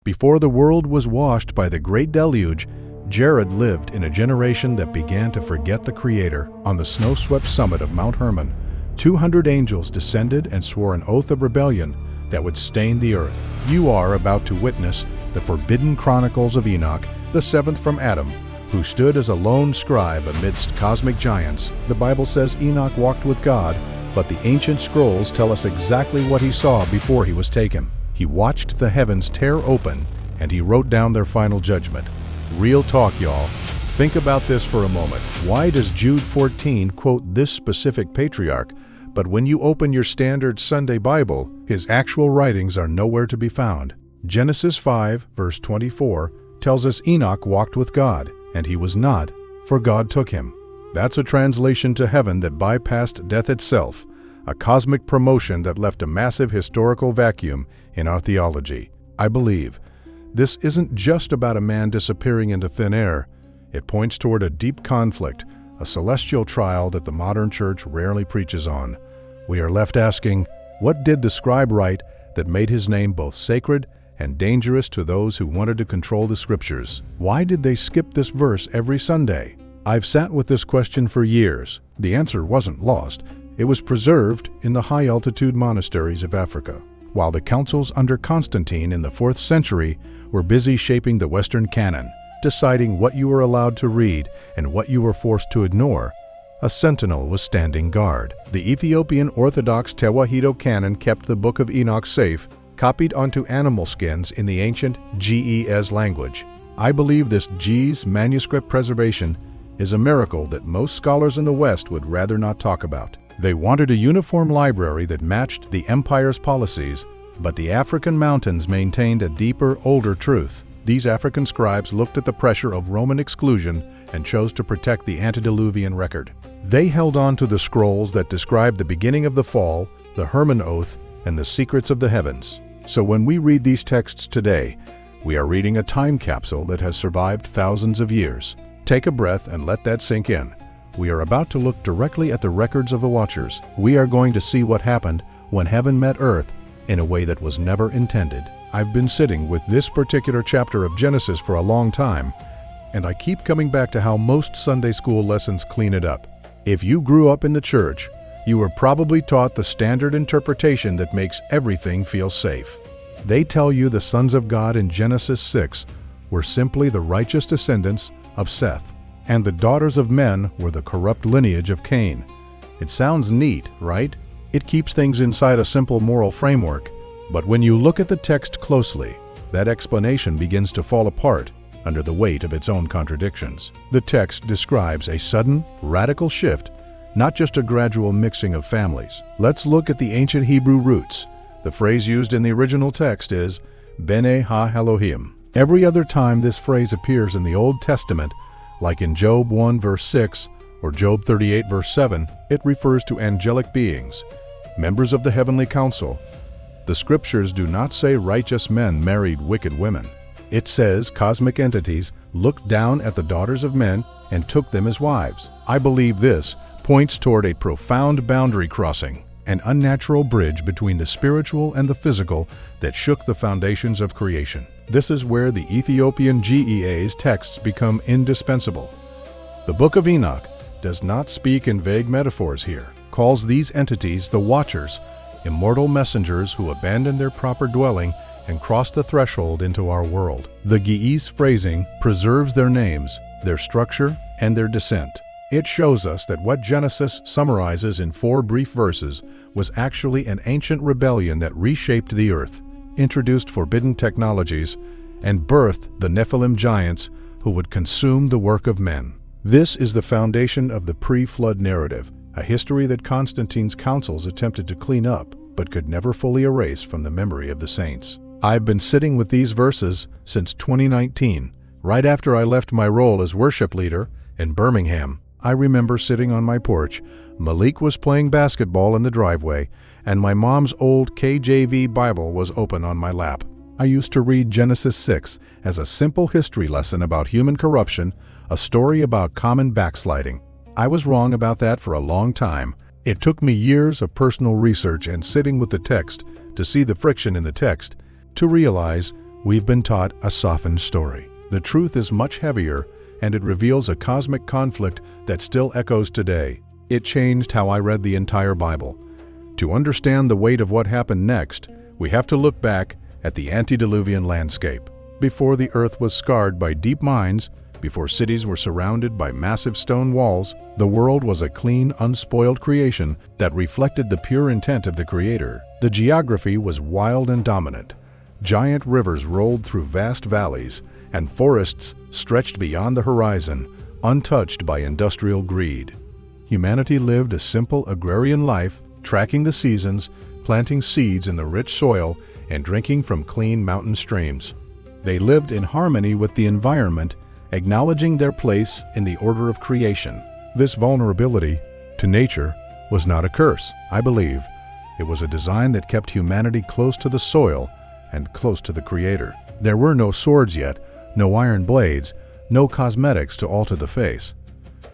Before the world was washed by the great deluge, Jared lived in a generation that began to forget the Creator. On the snow-swept summit of Mount Hermon, 200 angels descended and swore an oath of rebellion that would stain the earth. You are about to witness the forbidden chronicles of Enoch, the seventh from Adam, who stood as a lone scribe amidst cosmic giants. The Bible says Enoch walked with God, but the ancient scrolls tell us exactly what he saw before he was taken. He watched the heavens tear open, and he wrote down their final judgment. Real talk, y'all. Think about this for a moment. Why does Jude 14 quote this specific patriarch, but when you open your standard Sunday Bible, his actual writings are nowhere to be found? Genesis 5, verse 24, tells us Enoch walked with God, and he was not, for God took him. That's a translation to heaven that bypassed death itself, a cosmic promotion that left a massive historical vacuum in our theology. I believe this isn't just about a man disappearing into thin air. It points toward a deep conflict, a celestial trial that the modern church rarely preaches on. We are left asking, what did the scribe write that made his name both sacred and dangerous to those who wanted to control the scriptures? Why did they skip this verse every Sunday? I've sat with this question for years. The answer wasn't lost. It was preserved in the high-altitude monasteries of Africa, while the councils under Constantine in the 4th century were busy shaping the Western canon, deciding what you were allowed to read and what you were forced to ignore. A sentinel was standing guard. The Ethiopian Orthodox Tewahedo canon kept the Book of Enoch safe, copied onto animal skins in the ancient GES language. I believe this G's manuscript preservation is a miracle that most scholars in the West would rather not talk about. They wanted a uniform library that matched the empire's policies, but the African mountains maintained a deeper, older truth. These African scribes looked at the pressure of Roman exclusion and chose to protect the antediluvian record. They held on to the scrolls that described the beginning of the fall, the Hermon oath, and the secrets of the heavens. So when we read these texts today, we are reading a time capsule that has survived thousands of years. Take a breath and let that sink in. We are about to look directly at the records of the Watchers. We are going to see what happened when heaven met earth in a way that was never intended. I've been sitting with this particular chapter of Genesis for a long time, and I keep coming back to how most Sunday school lessons clean it up. If you grew up in the church, you were probably taught the standard interpretation that makes everything feel safe. They tell you the sons of God in Genesis 6 were simply the righteous descendants of Seth, and the daughters of men were the corrupt lineage of Cain. It sounds neat, right? It keeps things inside a simple moral framework. But when you look at the text closely, that explanation begins to fall apart under the weight of its own contradictions. The text describes a sudden, radical shift, not just a gradual mixing of families. Let's look at the ancient Hebrew roots. The phrase used in the original text is Bene ha-Elohim. Every other time this phrase appears in the Old Testament, like in Job 1 verse 6 or Job 38 verse 7, it refers to angelic beings, members of the heavenly council. The scriptures do not say righteous men married wicked women. It says cosmic entities looked down at the daughters of men and took them as wives. I believe this points toward a profound boundary crossing, an unnatural bridge between the spiritual and the physical that shook the foundations of creation. This is where the Ethiopian GEA's texts become indispensable. The Book of Enoch does not speak in vague metaphors here, calls these entities the Watchers, immortal messengers who abandoned their proper dwelling and crossed the threshold into our world. The GE's phrasing preserves their names, their structure, and their descent. It shows us that what Genesis summarizes in 4 brief verses was actually an ancient rebellion that reshaped the earth, introduced forbidden technologies, and birthed the Nephilim giants who would consume the work of men. This is the foundation of the pre-flood narrative, a history that Constantine's councils attempted to clean up, but could never fully erase from the memory of the saints. I've been sitting with these verses since 2019, right after I left my role as worship leader in Birmingham. I remember sitting on my porch, Malik was playing basketball in the driveway, and my mom's old KJV Bible was open on my lap. I used to read Genesis 6 as a simple history lesson about human corruption, a story about common backsliding. I was wrong about that for a long time. It took me years of personal research and sitting with the text to see the friction in the text, to realize we've been taught a softened story. The truth is much heavier, and it reveals a cosmic conflict that still echoes today. It changed how I read the entire Bible. To understand the weight of what happened next, we have to look back at the antediluvian landscape. Before the earth was scarred by deep mines, before cities were surrounded by massive stone walls, the world was a clean, unspoiled creation that reflected the pure intent of the Creator. The geography was wild and dominant. Giant rivers rolled through vast valleys, and forests stretched beyond the horizon, untouched by industrial greed. Humanity lived a simple agrarian life, tracking the seasons, planting seeds in the rich soil, and drinking from clean mountain streams. They lived in harmony with the environment, acknowledging their place in the order of creation. This vulnerability to nature was not a curse, I believe. It was a design that kept humanity close to the soil and close to the Creator. There were no swords yet, no iron blades, no cosmetics to alter the face.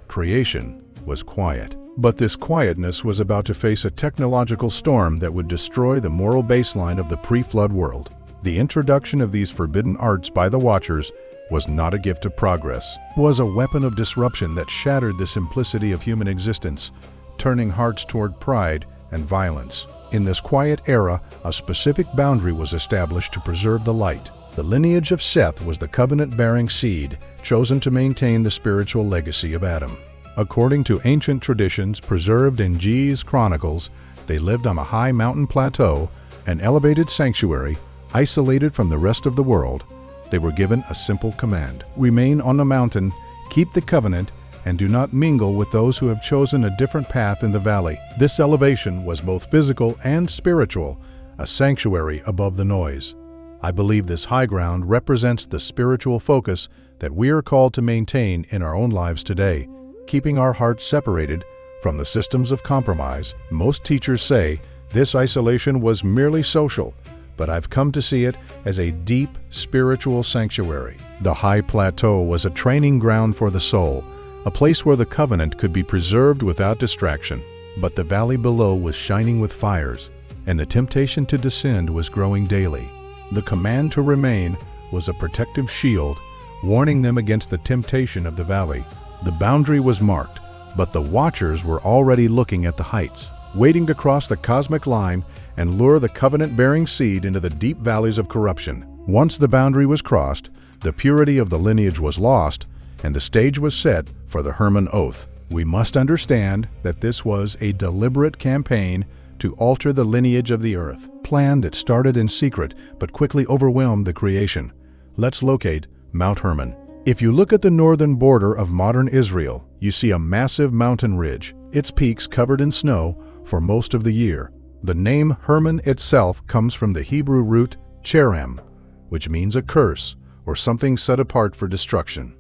Creation was quiet. But this quietness was about to face a technological storm that would destroy the moral baseline of the pre-flood world. The introduction of these forbidden arts by the Watchers was not a gift of progress. It was a weapon of disruption that shattered the simplicity of human existence, turning hearts toward pride and violence. In this quiet era, a specific boundary was established to preserve the light. The lineage of Seth was the covenant-bearing seed, chosen to maintain the spiritual legacy of Adam. According to ancient traditions preserved in G's Chronicles, they lived on a high mountain plateau, an elevated sanctuary, isolated from the rest of the world. They were given a simple command: remain on the mountain, keep the covenant, and do not mingle with those who have chosen a different path in the valley. This elevation was both physical and spiritual, a sanctuary above the noise. I believe this high ground represents the spiritual focus that we are called to maintain in our own lives today, keeping our hearts separated from the systems of compromise. Most teachers say this isolation was merely social, but I've come to see it as a deep spiritual sanctuary. The high plateau was a training ground for the soul, a place where the covenant could be preserved without distraction. But the valley below was shining with fires, and the temptation to descend was growing daily. The command to remain was a protective shield, warning them against the temptation of the valley. The boundary was marked, but the Watchers were already looking at the heights, waiting to cross the cosmic line and lure the covenant-bearing seed into the deep valleys of corruption. Once the boundary was crossed, the purity of the lineage was lost, and the stage was set for the Hermon Oath. We must understand that this was a deliberate campaign to alter the lineage of the earth, a plan that started in secret but quickly overwhelmed the creation. Let's locate Mount Hermon. If you look at the northern border of modern Israel, you see a massive mountain ridge, its peaks covered in snow for most of the year. The name Hermon itself comes from the Hebrew root cherem, which means a curse or something set apart for destruction.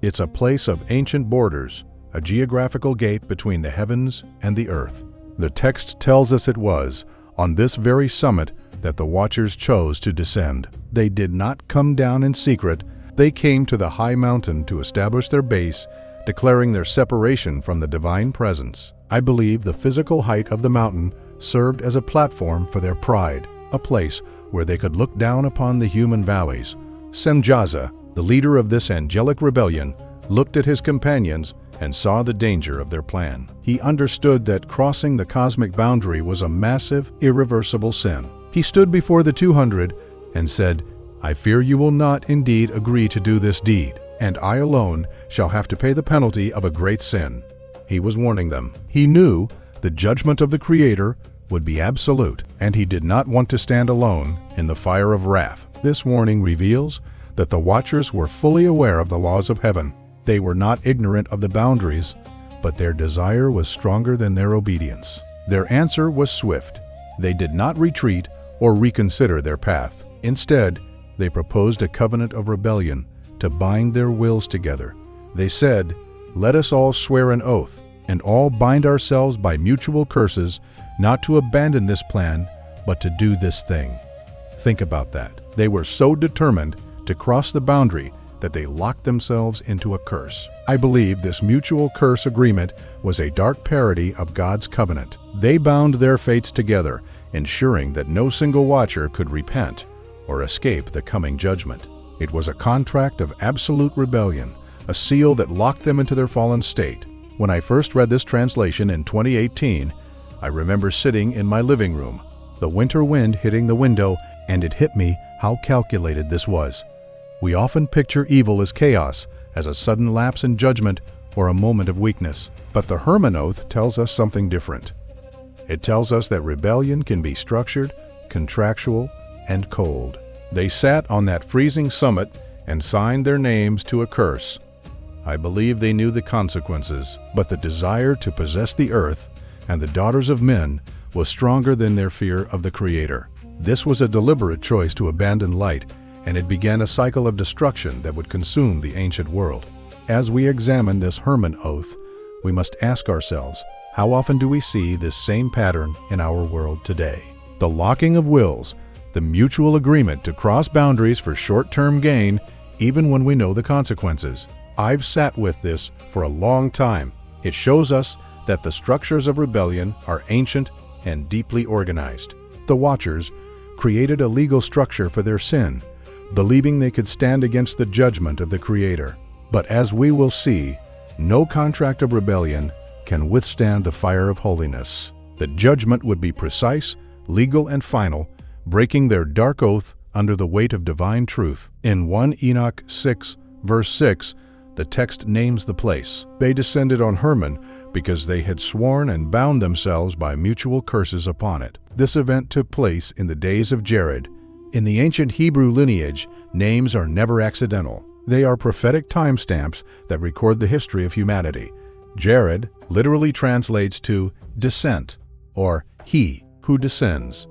It's a place of ancient borders, a geographical gate between the heavens and the earth. The text tells us it was on this very summit that the Watchers chose to descend. They did not come down in secret. They came to the high mountain to establish their base, declaring their separation from the divine presence. I believe the physical height of the mountain served as a platform for their pride, a place where they could look down upon the human valleys. Semjaza, the leader of this angelic rebellion, looked at his companions and saw the danger of their plan. He understood that crossing the cosmic boundary was a massive, irreversible sin. He stood before the 200 and said, "I fear you will not indeed agree to do this deed, and I alone shall have to pay the penalty of a great sin." He was warning them. He knew the judgment of the Creator would be absolute, and he did not want to stand alone in the fire of wrath. This warning reveals that the Watchers were fully aware of the laws of heaven. They were not ignorant of the boundaries, but their desire was stronger than their obedience. Their answer was swift. They did not retreat or reconsider their path. Instead, they proposed a covenant of rebellion to bind their wills together. They said, "Let us all swear an oath, and all bind ourselves by mutual curses, not to abandon this plan, but to do this thing." Think about that. They were so determined to cross the boundary that they locked themselves into a curse. I believe this mutual curse agreement was a dark parody of God's covenant. They bound their fates together, ensuring that no single Watcher could repent or escape the coming judgment. It was a contract of absolute rebellion, a seal that locked them into their fallen state. When I first read this translation in 2018, I remember sitting in my living room, the winter wind hitting the window, and it hit me how calculated this was. We often picture evil as chaos, as a sudden lapse in judgment or a moment of weakness. But the Hermon Oath tells us something different. It tells us that rebellion can be structured, contractual, and cold. They sat on that freezing summit and signed their names to a curse. I believe they knew the consequences, but the desire to possess the earth and the daughters of men was stronger than their fear of the Creator. This was a deliberate choice to abandon light, and it began a cycle of destruction that would consume the ancient world. As we examine this Hermon Oath, we must ask ourselves, how often do we see this same pattern in our world today? The locking of wills, the mutual agreement to cross boundaries for short-term gain, even when we know the consequences. I've sat with this for a long time. It shows us that the structures of rebellion are ancient and deeply organized. The Watchers created a legal structure for their sin, believing they could stand against the judgment of the Creator. But as we will see, no contract of rebellion can withstand the fire of holiness. The judgment would be precise, legal, and final, breaking their dark oath under the weight of divine truth. In 1 Enoch 6, verse 6, the text names the place. They descended on Hermon because they had sworn and bound themselves by mutual curses upon it. This event took place in the days of Jared. In the ancient Hebrew lineage, names are never accidental. They are prophetic timestamps that record the history of humanity. Jared literally translates to descent, or he who descends.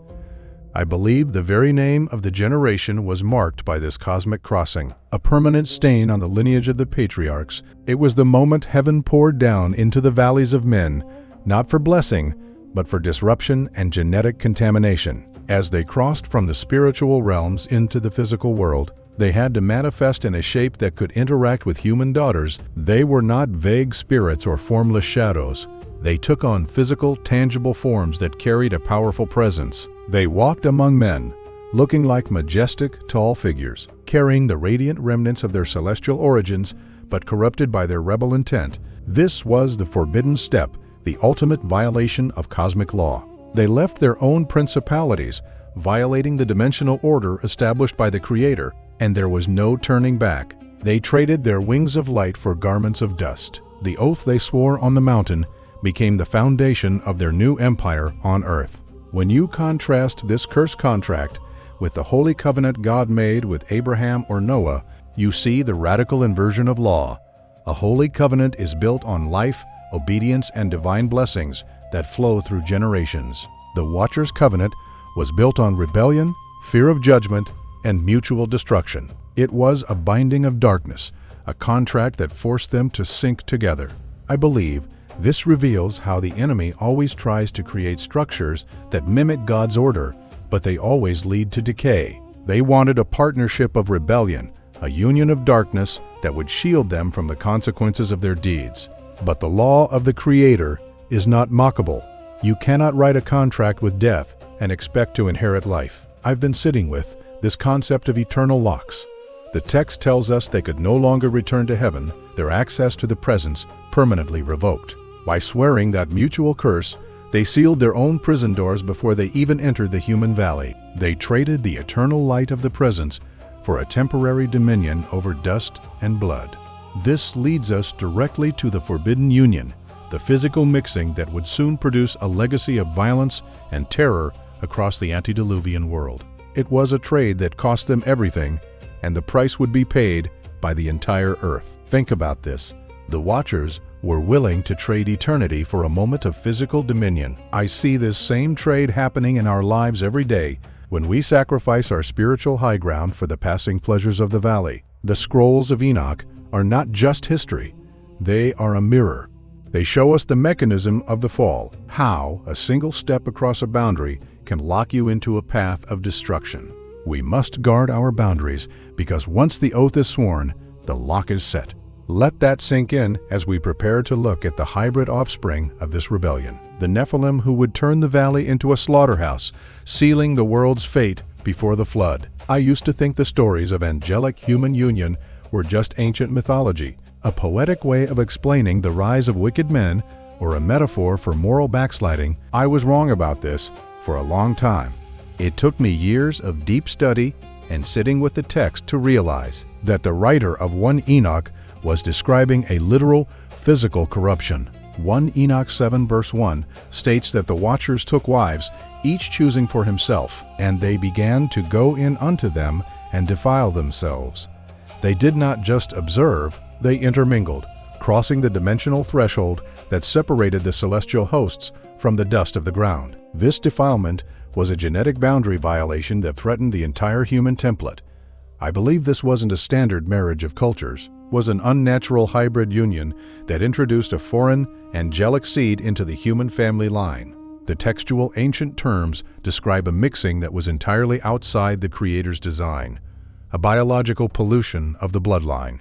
I believe the very name of the generation was marked by this cosmic crossing, a permanent stain on the lineage of the patriarchs. It was the moment heaven poured down into the valleys of men, not for blessing, but for disruption and genetic contamination. As they crossed from the spiritual realms into the physical world, they had to manifest in a shape that could interact with human daughters. They were not vague spirits or formless shadows. They took on physical, tangible forms that carried a powerful presence. They walked among men, looking like majestic, tall figures, carrying the radiant remnants of their celestial origins, but corrupted by their rebel intent. This was the forbidden step, the ultimate violation of cosmic law. They left their own principalities, violating the dimensional order established by the Creator, and there was no turning back. They traded their wings of light for garments of dust. The oath they swore on the mountain became the foundation of their new empire on earth. When you contrast this cursed contract with the holy covenant God made with Abraham or Noah, you see the radical inversion of law. A holy covenant is built on life, obedience, and divine blessings that flow through generations. The Watchers' covenant was built on rebellion, fear of judgment, and mutual destruction. It was a binding of darkness, a contract that forced them to sink together. I believe this reveals how the enemy always tries to create structures that mimic God's order, but they always lead to decay. They wanted a partnership of rebellion, a union of darkness that would shield them from the consequences of their deeds. But the law of the Creator is not mockable. You cannot write a contract with death and expect to inherit life. I've been sitting with this concept of eternal locks. The text tells us they could no longer return to heaven, their access to the presence permanently revoked. By swearing that mutual curse, they sealed their own prison doors before they even entered the human valley. They traded the eternal light of the presence for a temporary dominion over dust and blood. This leads us directly to the forbidden union, the physical mixing that would soon produce a legacy of violence and terror across the antediluvian world. It was a trade that cost them everything, and the price would be paid by the entire earth. Think about this. The Watchers were willing to trade eternity for a moment of physical dominion. I see this same trade happening in our lives every day when we sacrifice our spiritual high ground for the passing pleasures of the valley. The scrolls of Enoch are not just history. They are a mirror. They show us the mechanism of the fall, how a single step across a boundary can lock you into a path of destruction. We must guard our boundaries because once the oath is sworn, the lock is set. Let that sink in as we prepare to look at the hybrid offspring of this rebellion. The Nephilim who would turn the valley into a slaughterhouse, sealing the world's fate before the flood. I used to think the stories of angelic-human union were just ancient mythology, a poetic way of explaining the rise of wicked men, or a metaphor for moral backsliding. I was wrong about this for a long time. It took me years of deep study and sitting with the text to realize that the writer of 1 Enoch was describing a literal physical corruption. 1 Enoch 7 verse 1 states that the watchers took wives, each choosing for himself, and they began to go in unto them and defile themselves. They did not just observe, they intermingled, crossing the dimensional threshold that separated the celestial hosts from the dust of the ground. This defilement was a genetic boundary violation that threatened the entire human template. I believe this wasn't a standard marriage of cultures, was an unnatural hybrid union that introduced a foreign, angelic seed into the human family line. The textual ancient terms describe a mixing that was entirely outside the Creator's design, a biological pollution of the bloodline.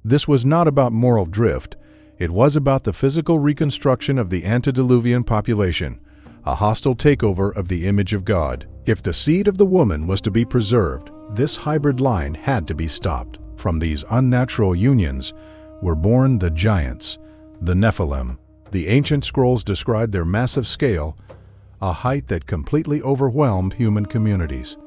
This was not about moral drift, it was about the physical reconstruction of the antediluvian population, a hostile takeover of the image of God. If the seed of the woman was to be preserved, this hybrid line had to be stopped. From these unnatural unions were born the giants, the Nephilim. The ancient scrolls described their massive scale, a height that completely overwhelmed human communities.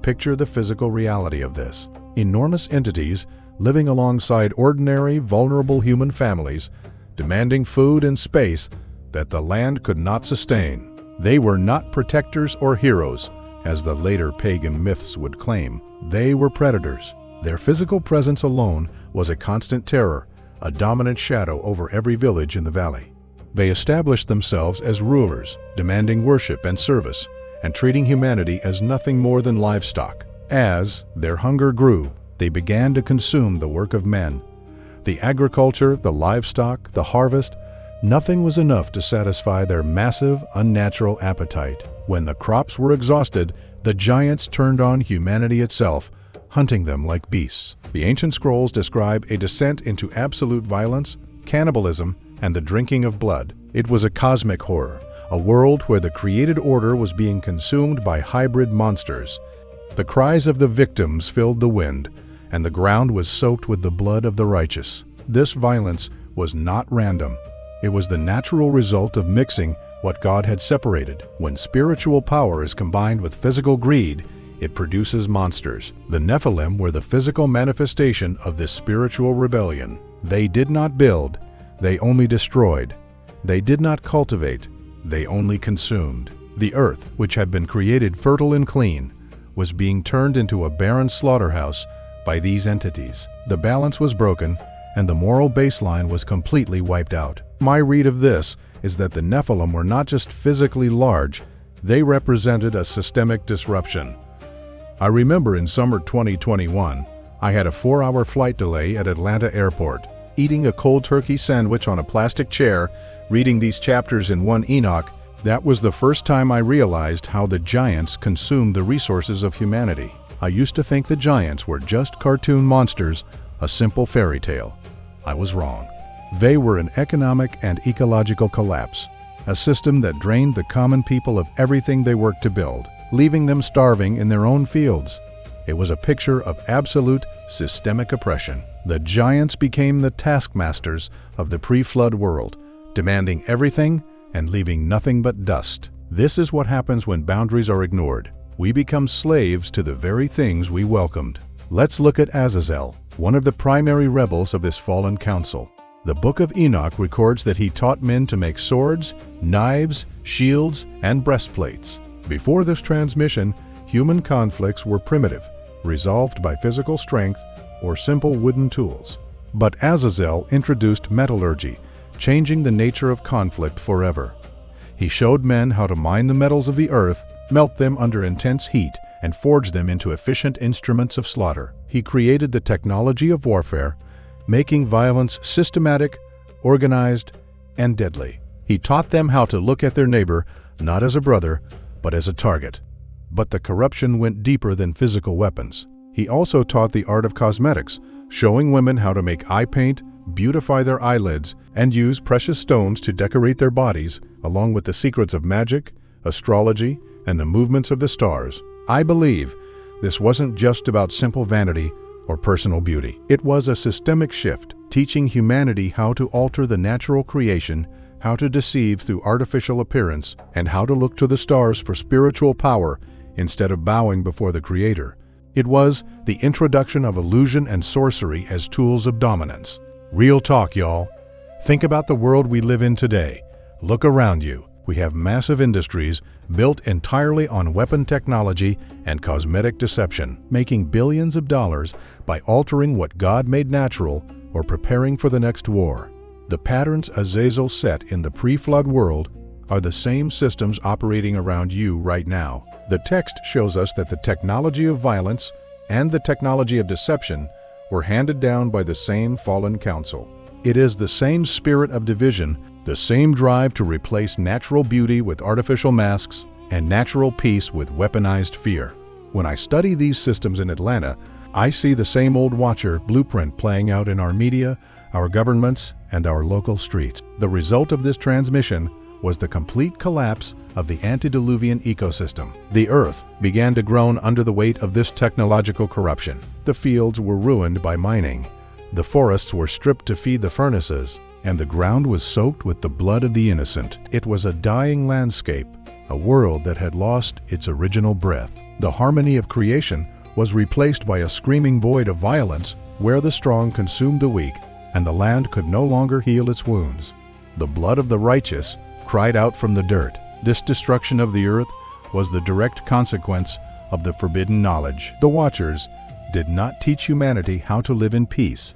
Picture the physical reality of this. Enormous entities living alongside ordinary, vulnerable human families, demanding food and space that the land could not sustain. They were not protectors or heroes, as the later pagan myths would claim. They were predators. Their physical presence alone was a constant terror, a dominant shadow over every village in the valley. They established themselves as rulers, demanding worship and service, and treating humanity as nothing more than livestock. As their hunger grew, they began to consume the work of men. The agriculture, the livestock, the harvest, nothing was enough to satisfy their massive, unnatural appetite. When the crops were exhausted, the giants turned on humanity itself, hunting them like beasts. The ancient scrolls describe a descent into absolute violence, cannibalism, and the drinking of blood. It was a cosmic horror, a world where the created order was being consumed by hybrid monsters. The cries of the victims filled the wind, and the ground was soaked with the blood of the righteous. This violence was not random. It was the natural result of mixing what God had separated. When spiritual power is combined with physical greed, it produces monsters. The Nephilim were the physical manifestation of this spiritual rebellion. They did not build, they only destroyed. They did not cultivate, they only consumed. The earth, which had been created fertile and clean, was being turned into a barren slaughterhouse by these entities. The balance was broken, and the moral baseline was completely wiped out. My read of this is that the Nephilim were not just physically large, they represented a systemic disruption. I remember in summer 2021, I had a 4-hour flight delay at Atlanta Airport, eating a cold turkey sandwich on a plastic chair, reading these chapters in 1 Enoch. That was the first time I realized how the giants consumed the resources of humanity. I used to think the giants were just cartoon monsters, a simple fairy tale. I was wrong. They were an economic and ecological collapse, a system that drained the common people of everything they worked to build, leaving them starving in their own fields. It was a picture of absolute systemic oppression. The giants became the taskmasters of the pre-flood world, demanding everything and leaving nothing but dust. This is what happens when boundaries are ignored. We become slaves to the very things we welcomed. Let's look at Azazel, one of the primary rebels of this fallen council. The Book of Enoch records that he taught men to make swords, knives, shields, and breastplates. Before this transmission, human conflicts were primitive, resolved by physical strength or simple wooden tools. But Azazel introduced metallurgy, changing the nature of conflict forever. He showed men how to mine the metals of the earth, melt them under intense heat, and forge them into efficient instruments of slaughter. He created the technology of warfare, making violence systematic, organized, and deadly. He taught them how to look at their neighbor not as a brother, but as a target. But the corruption went deeper than physical weapons. He also taught the art of cosmetics, showing women how to make eye paint, beautify their eyelids, and use precious stones to decorate their bodies, along with the secrets of magic, astrology, and the movements of the stars. I believe This wasn't just about simple vanity or personal beauty. It was a systemic shift, teaching humanity how to alter the natural creation, how to deceive through artificial appearance, and how to look to the stars for spiritual power instead of bowing before the Creator. It was the introduction of illusion and sorcery as tools of dominance. Real talk, y'all. Think about the world we live in today. Look around you. We have massive industries built entirely on weapon technology and cosmetic deception, making billions of dollars by altering what God made natural or preparing for the next war. The patterns Azazel set in the pre-flood world are the same systems operating around you right now. The text shows us that the technology of violence and the technology of deception were handed down by the same fallen council. It is the same spirit of division, the same drive to replace natural beauty with artificial masks and natural peace with weaponized fear. When I study these systems in Atlanta, I see the same old Watcher blueprint playing out in our media, our governments, and our local streets. The result of this transmission was the complete collapse of the antediluvian ecosystem. The earth began to groan under the weight of this technological corruption. The fields were ruined by mining. The forests were stripped to feed the furnaces, and the ground was soaked with the blood of the innocent. It was a dying landscape, a world that had lost its original breath. The harmony of creation was replaced by a screaming void of violence where the strong consumed the weak, and the land could no longer heal its wounds. The blood of the righteous cried out from the dirt. This destruction of the earth was the direct consequence of the forbidden knowledge. The Watchers did not teach humanity how to live in peace.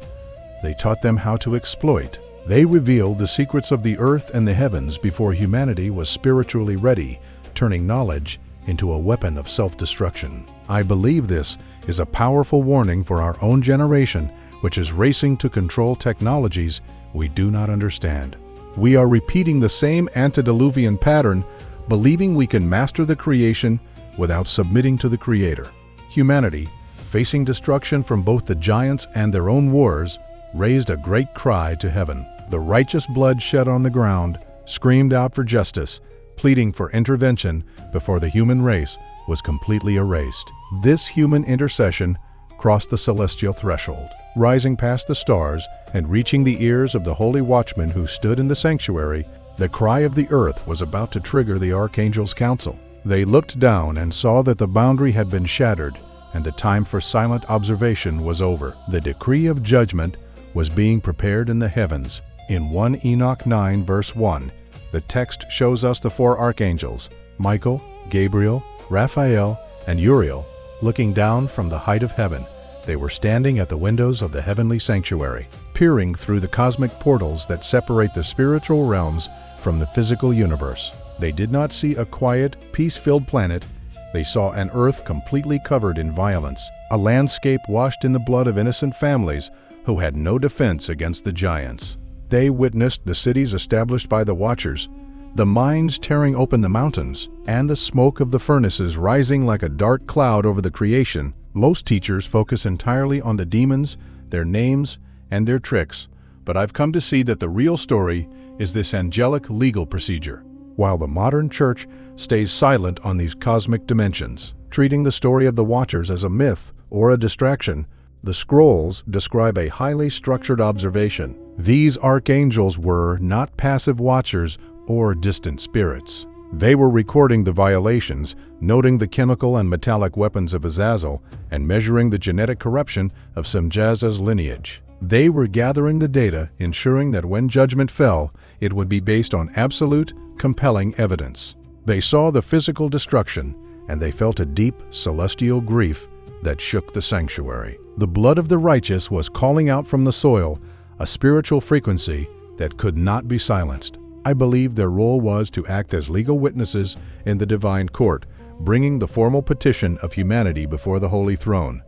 They taught them how to exploit. They revealed the secrets of the earth and the heavens before humanity was spiritually ready, turning knowledge into a weapon of self-destruction. I believe this is a powerful warning for our own generation, which is racing to control technologies we do not understand. We are repeating the same antediluvian pattern, believing we can master the creation without submitting to the Creator. Humanity, facing destruction from both the giants and their own wars, raised a great cry to heaven. The righteous blood shed on the ground screamed out for justice, pleading for intervention before the human race was completely erased. This human intercession crossed the celestial threshold, rising past the stars and reaching the ears of the holy watchmen who stood in the sanctuary. The cry of the earth was about to trigger the Archangel's council. They looked down and saw that the boundary had been shattered, and the time for silent observation was over. The decree of judgment was being prepared in the heavens. In 1 Enoch 9 verse 1, the text shows us the four archangels, Michael, Gabriel, Raphael, and Uriel, looking down from the height of heaven. They were standing at the windows of the heavenly sanctuary, peering through the cosmic portals that separate the spiritual realms from the physical universe. They did not see a quiet, peace-filled planet. They saw an earth completely covered in violence, a landscape washed in the blood of innocent families who had no defense against the giants. They witnessed the cities established by the Watchers, the mines tearing open the mountains, and the smoke of the furnaces rising like a dark cloud over the creation. Most teachers focus entirely on the demons, their names, and their tricks, but I've come to see that the real story is this angelic legal procedure. While the modern church stays silent on these cosmic dimensions, treating the story of the Watchers as a myth or a distraction, the scrolls describe a highly structured observation. These archangels were not passive watchers or distant spirits. They were recording the violations, noting the chemical and metallic weapons of Azazel, and measuring the genetic corruption of Semjaza's lineage. They were gathering the data, ensuring that when judgment fell, it would be based on absolute, compelling evidence. They saw the physical destruction, and they felt a deep, celestial grief that shook the sanctuary. The blood of the righteous was calling out from the soil, a spiritual frequency that could not be silenced. I believe their role was to act as legal witnesses in the divine court, bringing the formal petition of humanity before the holy throne.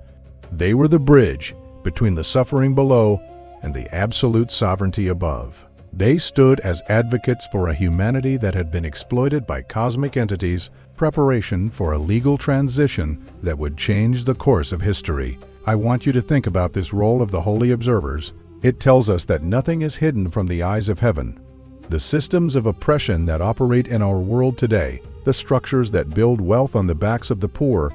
They were the bridge between the suffering below and the absolute sovereignty above. They stood as advocates for a humanity that had been exploited by cosmic entities, preparation for a legal transition that would change the course of history. I want you to think about this role of the holy observers. It tells us that nothing is hidden from the eyes of heaven. The systems of oppression that operate in our world today, the structures that build wealth on the backs of the poor,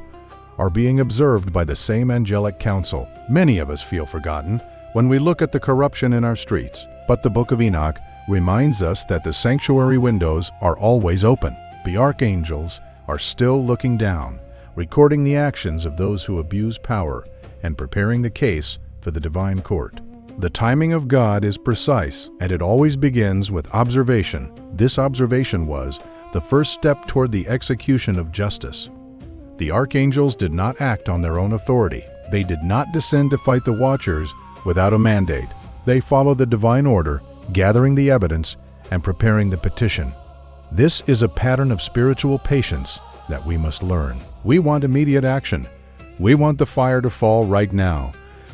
are being observed by the same angelic council. Many of us feel forgotten when we look at the corruption in our streets, but the Book of Enoch reminds us that the sanctuary windows are always open. The archangels are still looking down, recording the actions of those who abuse power and preparing the case for the divine court. The timing of God is precise, and it always begins with observation. This observation was the first step toward the execution of justice. The archangels did not act on their own authority. They did not descend to fight the watchers without a mandate. They followed the divine order, gathering the evidence and preparing the petition. This is a pattern of spiritual patience that we must learn. We want immediate action. We want the fire to fall right now.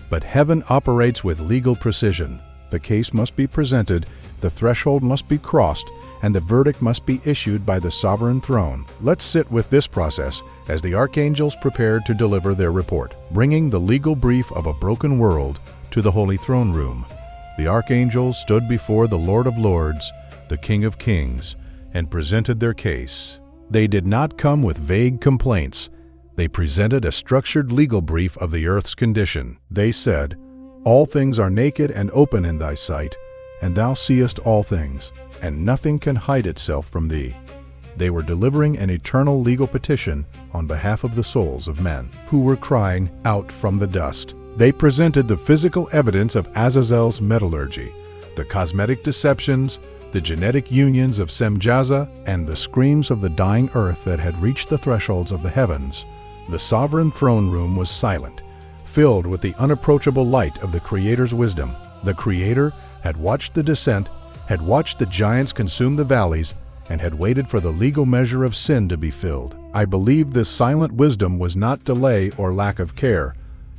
But heaven operates with legal precision. The case must be presented, the threshold must be crossed, and the verdict must be issued by the sovereign throne. Let's sit with this process as the archangels prepared to deliver their report, bringing the legal brief of a broken world to the holy throne room. The archangels stood before the Lord of Lords, the King of Kings, and presented their case. They did not come with vague complaints. They presented a structured legal brief of the earth's condition. They said, "All things are naked and open in thy sight, and thou seest all things, and nothing can hide itself from thee." They were delivering an eternal legal petition on behalf of the souls of men who were crying out from the dust. They presented the physical evidence of Azazel's metallurgy, the cosmetic deceptions, the genetic unions of Semjaza, and the screams of the dying earth that had reached the thresholds of the heavens. The sovereign throne room was silent, filled with the unapproachable light of the Creator's wisdom. The Creator had watched the descent, had watched the giants consume the valleys, and had waited for the legal measure of sin to be filled. I believe this silent wisdom was not delay or lack of care.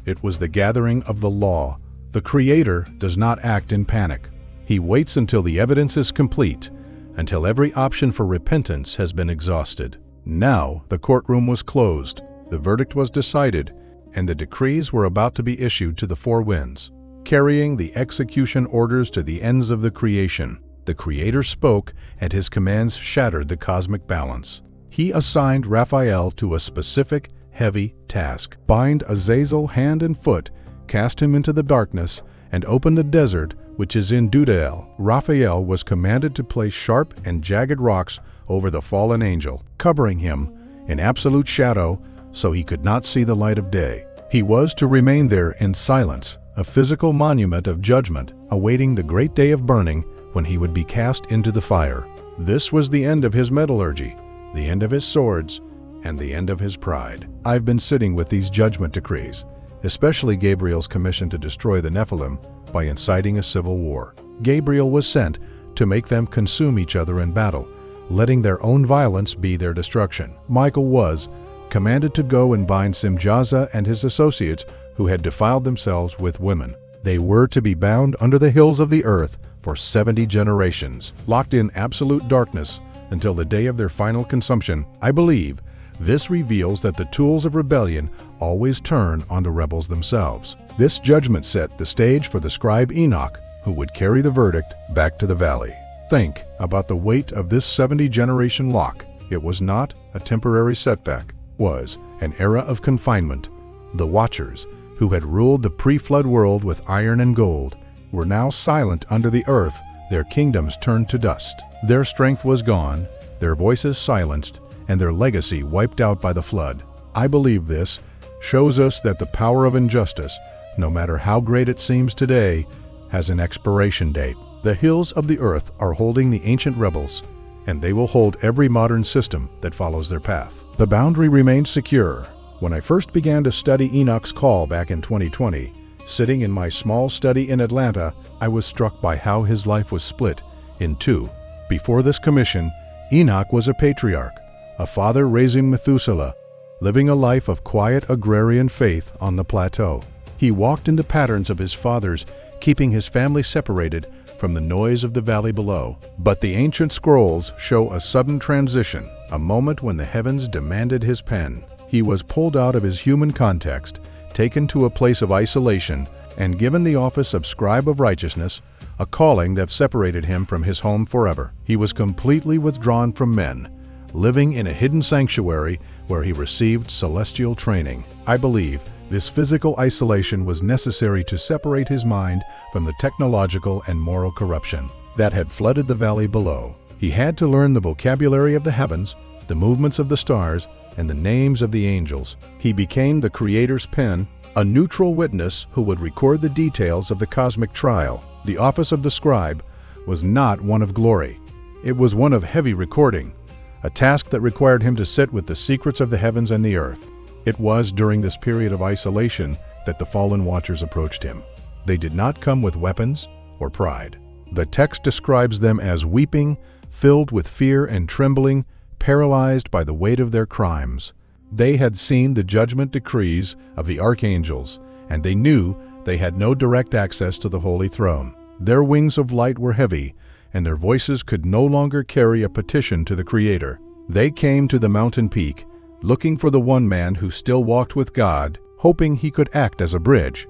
It was the gathering of the law. The Creator does not act in panic. He waits until the evidence is complete, until every option for repentance has been exhausted. Now the courtroom was closed, the verdict was decided, and the decrees were about to be issued to the four winds, carrying the execution orders to the ends of the creation. The Creator spoke, and his commands shattered the cosmic balance. He assigned Raphael to a specific, heavy task. Bind Azazel hand and foot, cast him into the darkness, and open the desert which is in Dudael. Raphael was commanded to place sharp and jagged rocks over the fallen angel, covering him in absolute shadow so he could not see the light of day. He was to remain there in silence, a physical monument of judgment, awaiting the great day of burning when he would be cast into the fire. This was the end of his metallurgy, the end of his swords, and the end of his pride. I've been sitting with these judgment decrees, especially Gabriel's commission to destroy the Nephilim by inciting a civil war. Gabriel was sent to make them consume each other in battle, letting their own violence be their destruction. Michael was commanded to go and bind Semjaza and his associates who had defiled themselves with women. They were to be bound under the hills of the earth for 70 generations, locked in absolute darkness until the day of their final consumption. I believe this reveals that the tools of rebellion always turn on the rebels themselves. This judgment set the stage for the scribe Enoch, who would carry the verdict back to the valley. Think about the weight of this 70-generation lock. It was not a temporary setback, it was an era of confinement. The Watchers, who had ruled the pre-flood world with iron and gold, were now silent under the earth, their kingdoms turned to dust. Their strength was gone, their voices silenced, and their legacy wiped out by the flood. I believe this shows us that the power of injustice, no matter how great it seems today, has an expiration date. The hills of the earth are holding the ancient rebels, and they will hold every modern system that follows their path. The boundary remains secure. When I first began to study Enoch's call back in 2020, sitting in my small study in Atlanta, I was struck by how his life was split in two. Before this commission, Enoch was a patriarch, a father raising Methuselah, living a life of quiet agrarian faith on the plateau. He walked in the patterns of his fathers, keeping his family separated from the noise of the valley below. But the ancient scrolls show a sudden transition, a moment when the heavens demanded his pen. He was pulled out of his human context, taken to a place of isolation, and given the office of scribe of righteousness, a calling that separated him from his home forever. He was completely withdrawn from men, living in a hidden sanctuary where he received celestial training. I believe this physical isolation was necessary to separate his mind from the technological and moral corruption that had flooded the valley below. He had to learn the vocabulary of the heavens, the movements of the stars, and the names of the angels. He became the Creator's pen, a neutral witness who would record the details of the cosmic trial. The office of the scribe was not one of glory. It was one of heavy recording, a task that required him to sit with the secrets of the heavens and the earth. It was during this period of isolation that the fallen watchers approached him. They did not come with weapons or pride. The text describes them as weeping, filled with fear and trembling, paralyzed by the weight of their crimes. They had seen the judgment decrees of the archangels, and they knew they had no direct access to the holy throne. Their wings of light were heavy, and their voices could no longer carry a petition to the Creator. They came to the mountain peak, looking for the one man who still walked with God, hoping he could act as a bridge.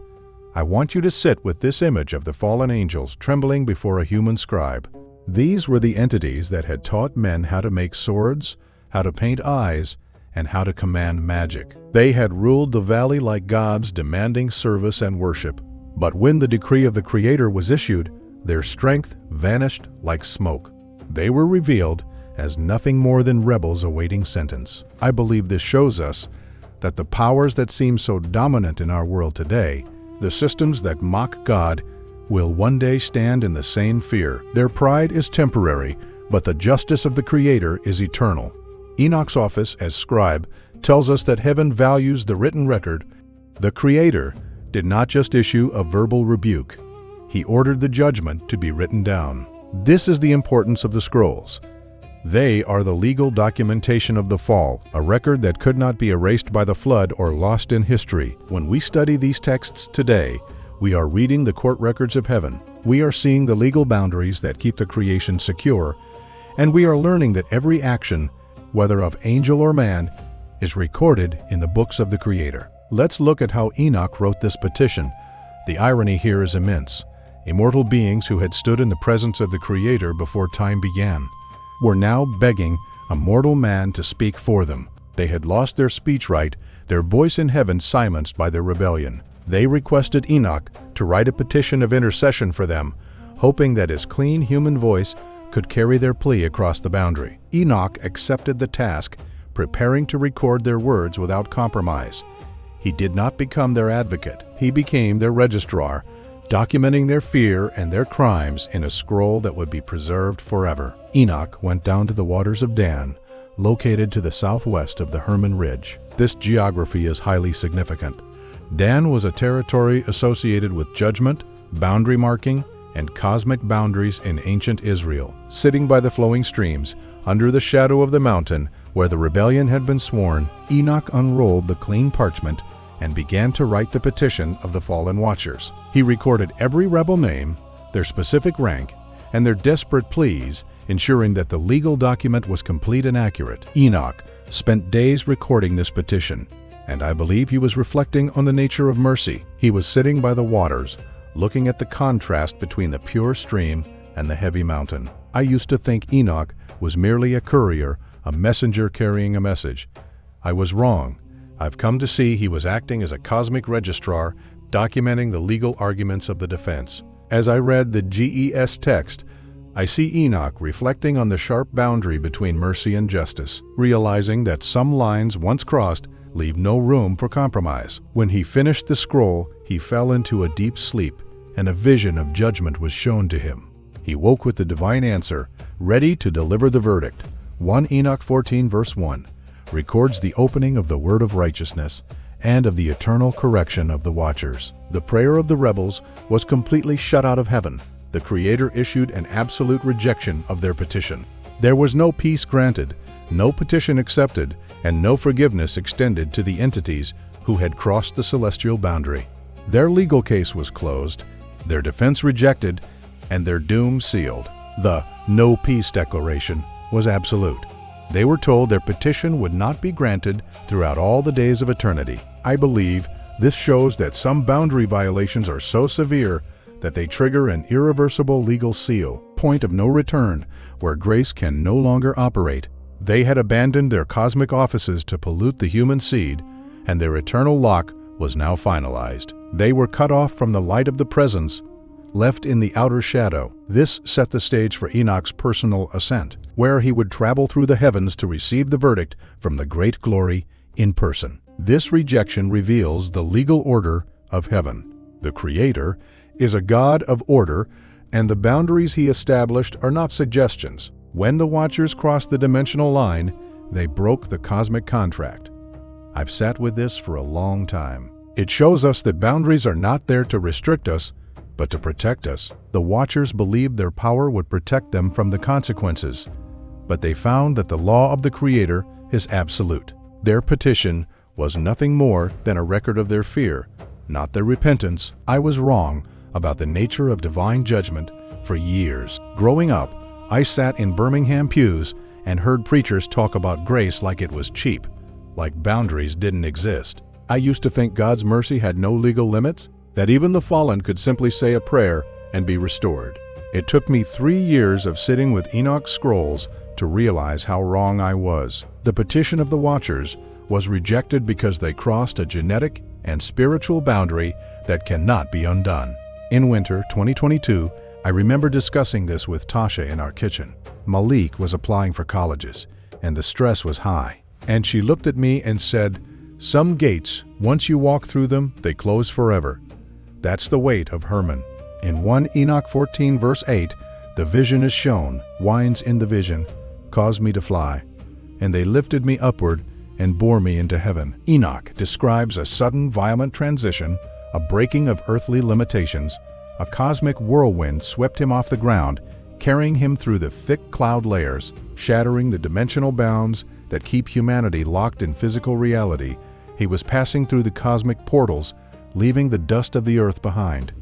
I want you to sit with this image of the fallen angels trembling before a human scribe. These were the entities that had taught men how to make swords, how to paint eyes, and how to command magic. They had ruled the valley like gods, demanding service and worship. But when the decree of the Creator was issued, their strength vanished like smoke. They were revealed as nothing more than rebels awaiting sentence. I believe this shows us that the powers that seem so dominant in our world today, the systems that mock God, will one day stand in the same fear. Their pride is temporary, but the justice of the Creator is eternal. Enoch's office as scribe tells us that heaven values the written record. The Creator did not just issue a verbal rebuke. He ordered the judgment to be written down. This is the importance of the scrolls. They are the legal documentation of the fall, a record that could not be erased by the flood or lost in history. When we study these texts today, we are reading the court records of heaven. We are seeing the legal boundaries that keep the creation secure, and we are learning that every action, whether of angel or man, is recorded in the books of the Creator. Let's look at how Enoch wrote this petition. The irony here is immense. Immortal beings who had stood in the presence of the Creator before time began were now begging a mortal man to speak for them. They had lost their speech right, their voice in heaven silenced by their rebellion. They requested Enoch to write a petition of intercession for them, hoping that his clean human voice could carry their plea across the boundary. Enoch accepted the task, preparing to record their words without compromise. He did not become their advocate. He became their registrar, documenting their fear and their crimes in a scroll that would be preserved forever. Enoch went down to the waters of Dan, located to the southwest of the Hermon Ridge. This geography is highly significant. Dan was a territory associated with judgment, boundary marking, and cosmic boundaries in ancient Israel. Sitting by the flowing streams, under the shadow of the mountain where the rebellion had been sworn, Enoch unrolled the clean parchment and began to write the petition of the fallen watchers. He recorded every rebel name, their specific rank, and their desperate pleas, ensuring that the legal document was complete and accurate. Enoch spent days recording this petition, and I believe he was reflecting on the nature of mercy. He was sitting by the waters, looking at the contrast between the pure stream and the heavy mountain. I used to think Enoch was merely a courier, a messenger carrying a message. I was wrong. I've come to see he was acting as a cosmic registrar, documenting the legal arguments of the defense. As I read the GES text, I see Enoch reflecting on the sharp boundary between mercy and justice, realizing that some lines once crossed leave no room for compromise. When he finished the scroll, he fell into a deep sleep, and a vision of judgment was shown to him. He woke with the divine answer, ready to deliver the verdict. 1 Enoch 14 verse 1 records the opening of the word of righteousness and of the eternal correction of the watchers. The prayer of the rebels was completely shut out of heaven. The Creator issued an absolute rejection of their petition. There was no peace granted, no petition accepted, and no forgiveness extended to the entities who had crossed the celestial boundary. Their legal case was closed, their defense rejected, and their doom sealed. The no peace declaration was absolute. They were told their petition would not be granted throughout all the days of eternity. I believe this shows that some boundary violations are so severe that they trigger an irreversible legal seal, point of no return, where grace can no longer operate. They had abandoned their cosmic offices to pollute the human seed, and their eternal lot was now finalized. They were cut off from the light of the presence, left in the outer shadow. This set the stage for Enoch's personal ascent, where he would travel through the heavens to receive the verdict from the great glory in person. This rejection reveals the legal order of heaven. The Creator is a God of order, and the boundaries he established are not suggestions. When the Watchers crossed the dimensional line, they broke the cosmic contract. I've sat with this for a long time. It shows us that boundaries are not there to restrict us, but to protect us. The Watchers believed their power would protect them from the consequences, but they found that the law of the Creator is absolute. Their petition was nothing more than a record of their fear, not their repentance. I was wrong about the nature of divine judgment for years. Growing up, I sat in Birmingham pews and heard preachers talk about grace like it was cheap, like boundaries didn't exist. I used to think God's mercy had no legal limits, that even the fallen could simply say a prayer and be restored. It took me 3 years of sitting with Enoch's scrolls to realize how wrong I was. The petition of the Watchers was rejected because they crossed a genetic and spiritual boundary that cannot be undone. In winter 2022, I remember discussing this with Tasha in our kitchen. Malik was applying for colleges, and the stress was high. And she looked at me and said, "Some gates, once you walk through them, they close forever." That's the weight of Hermon. In 1 Enoch 14 verse 8, the vision is shown, winds in the vision, caused me to fly, and they lifted me upward and bore me into heaven. Enoch describes a sudden violent transition, a breaking of earthly limitations. A cosmic whirlwind swept him off the ground, carrying him through the thick cloud layers, shattering the dimensional bounds that keep humanity locked in physical reality. He was passing through the cosmic portals, leaving the dust of the earth behind.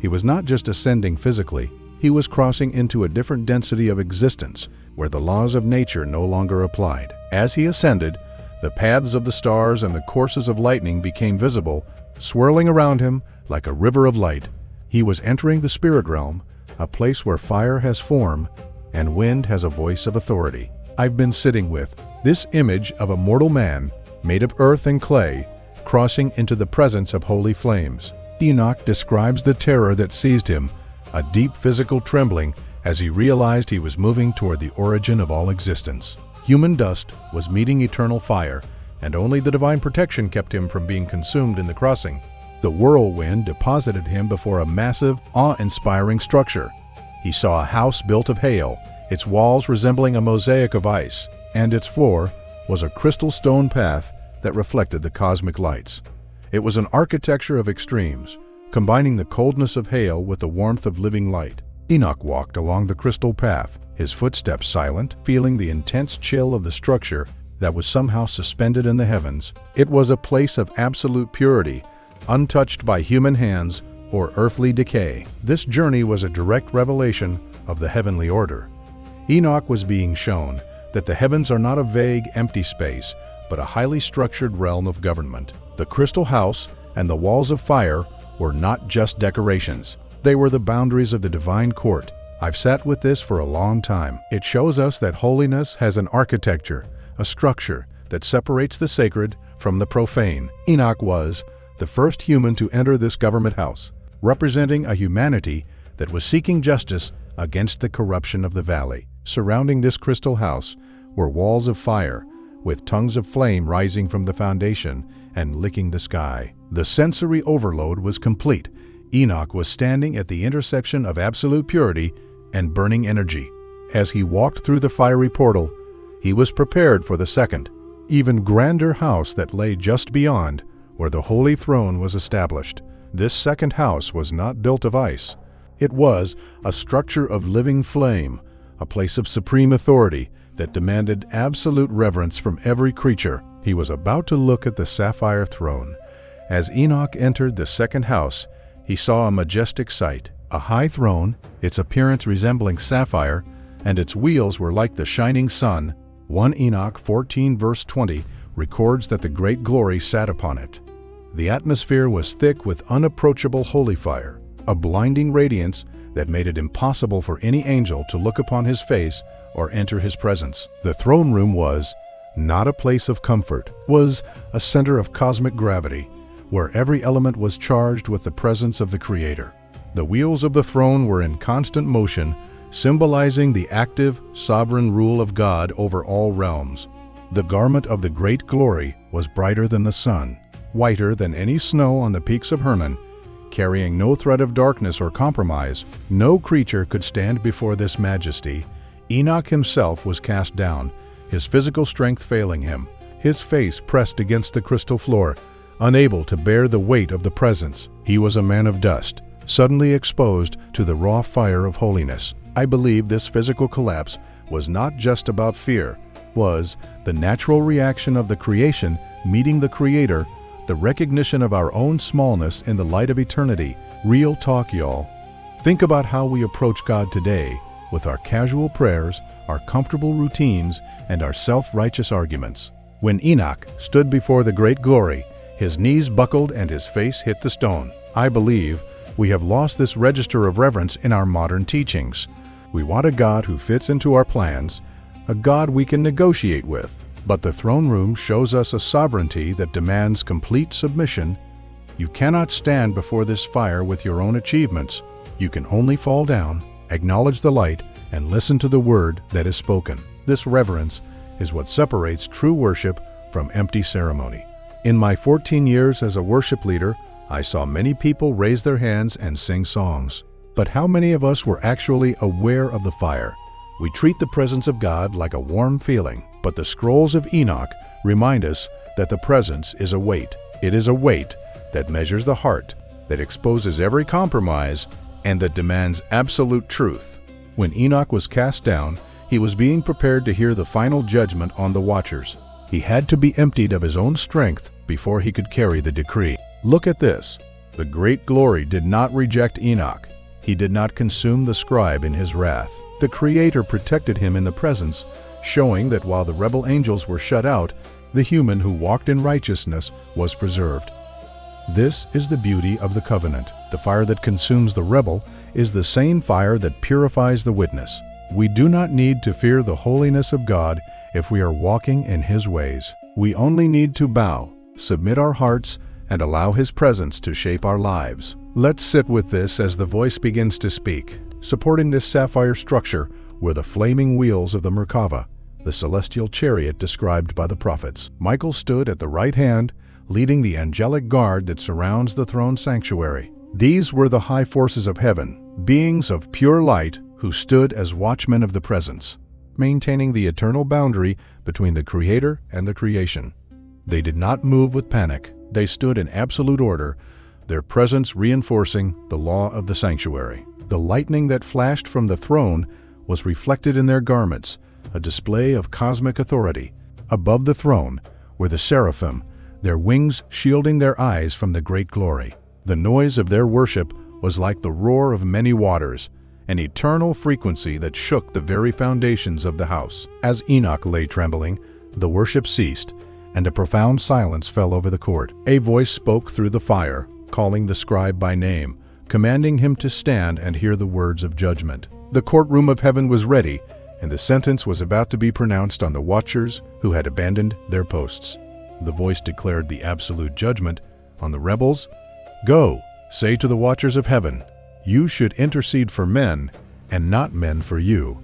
He was not just ascending physically, he was crossing into a different density of existence, where the laws of nature no longer applied. As he ascended, the paths of the stars and the courses of lightning became visible, swirling around him like a river of light. He was entering the spirit realm, a place where fire has form and wind has a voice of authority. I've been sitting with this image of a mortal man, made of earth and clay, crossing into the presence of holy flames. Enoch describes the terror that seized him, a deep physical trembling as he realized he was moving toward the origin of all existence. Human dust was meeting eternal fire, and only the divine protection kept him from being consumed in the crossing. The whirlwind deposited him before a massive, awe-inspiring structure. He saw a house built of hail, its walls resembling a mosaic of ice, and its floor was a crystal stone path that reflected the cosmic lights. It was an architecture of extremes, combining the coldness of hail with the warmth of living light. Enoch walked along the crystal path, his footsteps silent, feeling the intense chill of the structure that was somehow suspended in the heavens. It was a place of absolute purity, untouched by human hands or earthly decay. This journey was a direct revelation of the heavenly order. Enoch was being shown that the heavens are not a vague, empty space, but a highly structured realm of government. The crystal house and the walls of fire were not just decorations. They were the boundaries of the divine court. I've sat with this for a long time. It shows us that holiness has an architecture, a structure that separates the sacred from the profane. Enoch was the first human to enter this government house, representing a humanity that was seeking justice against the corruption of the valley. Surrounding this crystal house were walls of fire, with tongues of flame rising from the foundation and licking the sky. The sensory overload was complete. Enoch was standing at the intersection of absolute purity and burning energy. As he walked through the fiery portal, he was prepared for the second, even grander house that lay just beyond, where the holy throne was established. This second house was not built of ice. It was a structure of living flame, a place of supreme authority that demanded absolute reverence from every creature. He was about to look at the sapphire throne. As Enoch entered the second house, he saw a majestic sight, a high throne, its appearance resembling sapphire, and its wheels were like the shining sun. 1 Enoch 14 verse 20 records that the great glory sat upon it. The atmosphere was thick with unapproachable holy fire. a blinding radiance that made it impossible for any angel to look upon his face or enter his presence. The throne room was not a place of comfort, was a center of cosmic gravity, where every element was charged with the presence of the Creator. The wheels of the throne were in constant motion, symbolizing the active, sovereign rule of God over all realms. The garment of the great glory was brighter than the sun, whiter than any snow on the peaks of Hermon, carrying no threat of darkness or compromise. No creature could stand before this majesty. Enoch himself was cast down, his physical strength failing him, his face pressed against the crystal floor, unable to bear the weight of the presence. He was a man of dust, suddenly exposed to the raw fire of holiness. I believe this physical collapse was not just about fear, was the natural reaction of the creation meeting the Creator, the recognition of our own smallness in the light of eternity. Real talk, y'all. Think about how we approach God today with our casual prayers, our comfortable routines, and our self-righteous arguments. When Enoch stood before the great glory, his knees buckled and his face hit the stone. I believe we have lost this register of reverence in our modern teachings. We want a God who fits into our plans, a God we can negotiate with. But the throne room shows us a sovereignty that demands complete submission. You cannot stand before this fire with your own achievements. You can only fall down, acknowledge the light, and listen to the word that is spoken. This reverence is what separates true worship from empty ceremony. In my 14 years as a worship leader, I saw many people raise their hands and sing songs. But how many of us were actually aware of the fire? We treat the presence of God like a warm feeling, but the scrolls of Enoch remind us that the presence is a weight. It is a weight that measures the heart, that exposes every compromise, and that demands absolute truth. When Enoch was cast down, he was being prepared to hear the final judgment on the watchers. He had to be emptied of his own strength before he could carry the decree. Look at this. The great glory did not reject Enoch. He did not consume the scribe in his wrath. The Creator protected him in the presence, showing that while the rebel angels were shut out, the human who walked in righteousness was preserved. This is the beauty of the covenant. The fire that consumes the rebel is the same fire that purifies the witness. We do not need to fear the holiness of God if we are walking in His ways. We only need to bow, submit our hearts, and allow His presence to shape our lives. Let's sit with this as the voice begins to speak. Supporting this sapphire structure were the flaming wheels of the Merkava, the celestial chariot described by the prophets. Michael stood at the right hand, leading the angelic guard that surrounds the throne sanctuary. These were the high forces of heaven, beings of pure light who stood as watchmen of the presence, maintaining the eternal boundary between the Creator and the creation. They did not move with panic. They stood in absolute order, their presence reinforcing the law of the sanctuary. The lightning that flashed from the throne was reflected in their garments, a display of cosmic authority. Above the throne were the seraphim, their wings shielding their eyes from the great glory. The noise of their worship was like the roar of many waters, an eternal frequency that shook the very foundations of the house. As Enoch lay trembling, the worship ceased, and a profound silence fell over the court. A voice spoke through the fire, calling the scribe by name, commanding him to stand and hear the words of judgment. The courtroom of heaven was ready, and the sentence was about to be pronounced on the watchers who had abandoned their posts. The voice declared the absolute judgment on the rebels. "Go, say to the watchers of heaven, you should intercede for men, and not men for you."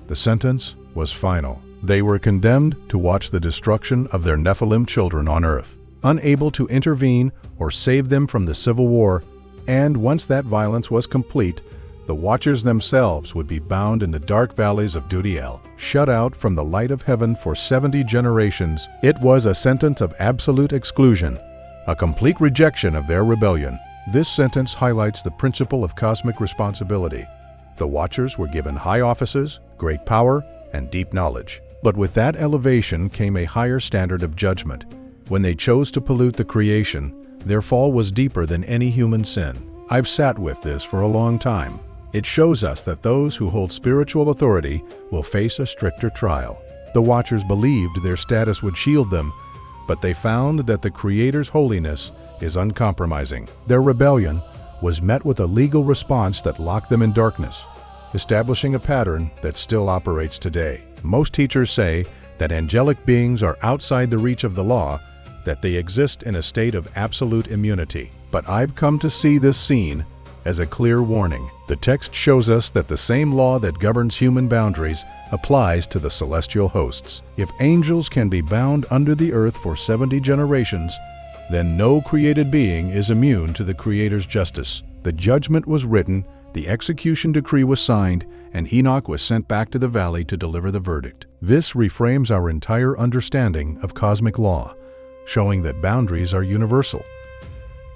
The sentence was final. They were condemned to watch the destruction of their Nephilim children on earth, unable to intervene or save them from the civil war. And once that violence was complete, the watchers themselves would be bound in the dark valleys of Dudiel, shut out from the light of heaven for 70 generations. It was a sentence of absolute exclusion, a complete rejection of their rebellion. This sentence highlights the principle of cosmic responsibility. The watchers were given high offices, great power, and deep knowledge. But with that elevation came a higher standard of judgment. When they chose to pollute the creation, their fall was deeper than any human sin. I've sat with this for a long time. It shows us that those who hold spiritual authority will face a stricter trial. The watchers believed their status would shield them, but they found that the Creator's holiness is uncompromising. Their rebellion was met with a legal response that locked them in darkness, establishing a pattern that still operates today. Most teachers say that angelic beings are outside the reach of the law, that they exist in a state of absolute immunity. But I've come to see this scene as a clear warning. The text shows us that the same law that governs human boundaries applies to the celestial hosts. If angels can be bound under the earth for 70 generations, then no created being is immune to the Creator's justice. The judgment was written, the execution decree was signed, and Enoch was sent back to the valley to deliver the verdict. This reframes our entire understanding of cosmic law, showing that boundaries are universal.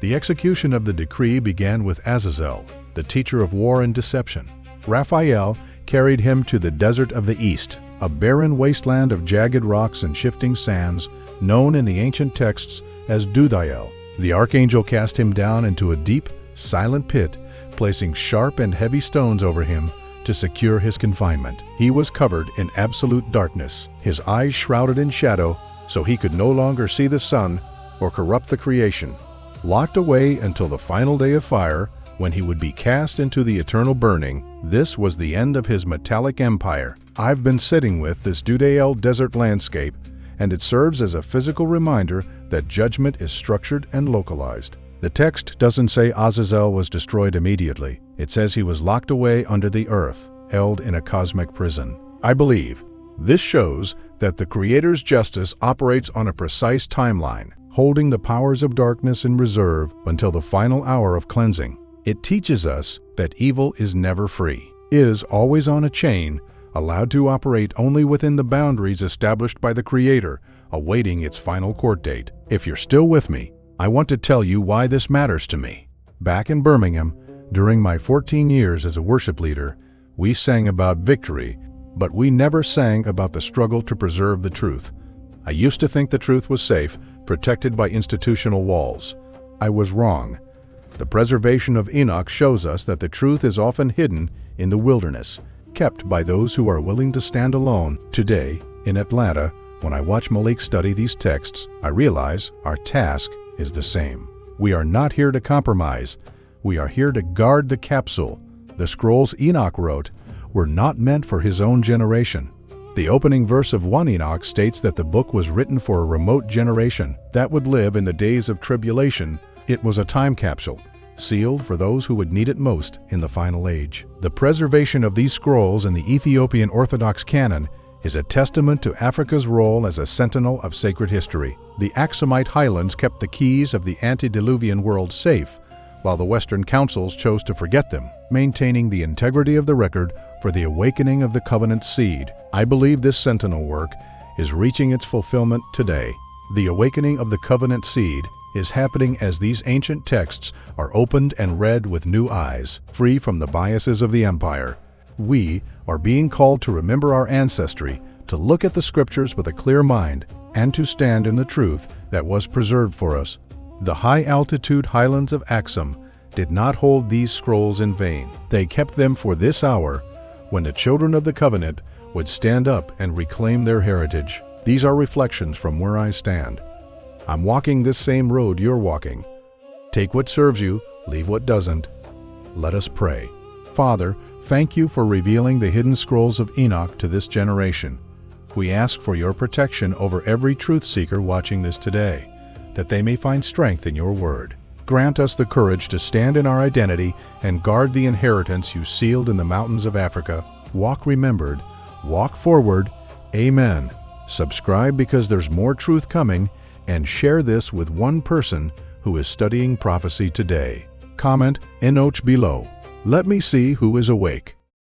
The execution of the decree began with Azazel, the teacher of war and deception. Raphael carried him to the desert of the east, a barren wasteland of jagged rocks and shifting sands, known in the ancient texts as Duthael. The Archangel cast him down into a deep, silent pit, placing sharp and heavy stones over him to secure his confinement. He was covered in absolute darkness, his eyes shrouded in shadow, so he could no longer see the sun or corrupt the creation. Locked away until the final day of fire, when he would be cast into the eternal burning, this was the end of his metallic empire. I've been sitting with this Duthael desert landscape, and it serves as a physical reminder that judgment is structured and localized. The text doesn't say Azazel was destroyed immediately. It says he was locked away under the earth, held in a cosmic prison. I believe this shows that the Creator's justice operates on a precise timeline, holding the powers of darkness in reserve until the final hour of cleansing. It teaches us that evil is never free, is always on a chain, allowed to operate only within the boundaries established by the Creator, awaiting its final court date. If you're still with me, I want to tell you why this matters to me. Back in Birmingham, during my 14 years as a worship leader, we sang about victory, but we never sang about the struggle to preserve the truth. I used to think the truth was safe, protected by institutional walls. I was wrong. The preservation of Enoch shows us that the truth is often hidden in the wilderness, kept by those who are willing to stand alone. Today, in Atlanta, when I watch Malik study these texts, I realize our task is the same. We are not here to compromise. We are here to guard the capsule. The scrolls Enoch wrote were not meant for his own generation. The opening verse of 1 Enoch states that the book was written for a remote generation that would live in the days of tribulation. It was a time capsule, sealed for those who would need it most in the final age. The preservation of these scrolls in the Ethiopian Orthodox canon is a testament to Africa's role as a sentinel of sacred history. The Aksumite highlands kept the keys of the antediluvian world safe, while the Western councils chose to forget them, maintaining the integrity of the record for the awakening of the covenant seed. I believe this sentinel work is reaching its fulfillment today. The awakening of the covenant seed is happening as these ancient texts are opened and read with new eyes, free from the biases of the empire. We are being called to remember our ancestry, to look at the scriptures with a clear mind, and to stand in the truth that was preserved for us. The high-altitude highlands of Aksum did not hold these scrolls in vain. They kept them for this hour, when the children of the covenant would stand up and reclaim their heritage. These are reflections from where I stand. I'm walking this same road you're walking. Take what serves you, leave what doesn't. Let us pray. Father, thank you for revealing the hidden scrolls of Enoch to this generation. We ask for your protection over every truth seeker watching this today, that they may find strength in your word. Grant us the courage to stand in our identity and guard the inheritance you sealed in the mountains of Africa. Walk remembered, walk forward. Amen. Subscribe because there's more truth coming, and share this with one person who is studying prophecy today. Comment Enoch below. Let me see who is awake.